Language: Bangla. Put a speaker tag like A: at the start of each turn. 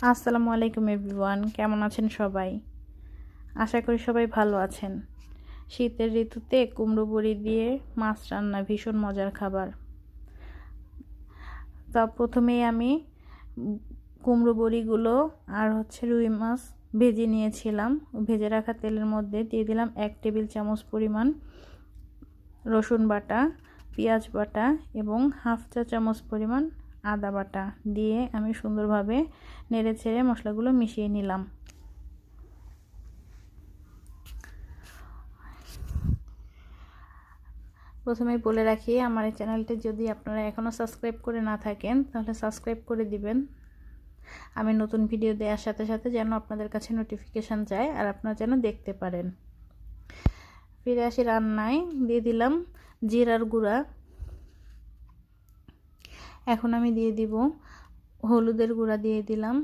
A: আসসালামু আলাইকুম এভরিওয়ান, কেমন আছেন সবাই? আশা করি সবাই ভালো আছেন। শীতের ঋতুতে কুমড়ো বড়ি দিয়ে মাছ রান্না ভীষণ মজার খাবার। তা প্রথমেই আমি কুমড়ো বড়িগুলো আর রুই মাছ ভেজে নিয়েছিলাম। ভেজে রাখা তেলের মধ্যে দিয়ে দিলাম 1 টেবিল চামচ পরিমাণ রসুন বাটা, পেঁয়াজ বাটা এবং হাফ চা চামচ পরিমাণ আদা বাটা দিয়ে আমি সুন্দরভাবে নেড়েচেড়ে মশলাগুলো মিশিয়ে নিলাম। প্রথমেই বলে রাখি, আমার এই চ্যানেলটি যদি আপনারা এখনও সাবস্ক্রাইব করে না থাকেন তাহলে সাবস্ক্রাইব করে দিবেন। আমি নতুন ভিডিও দেওয়ার সাথে সাথে যেন আপনাদের কাছে নোটিফিকেশান যায় আর আপনারা যেন দেখতে পারেন। ফিরে আসি রান্নায়। দিয়ে দিলাম জিরার গুঁড়া। এখন আমি দিয়ে দিব হলুদের গুঁড়া, দিয়ে দিলাম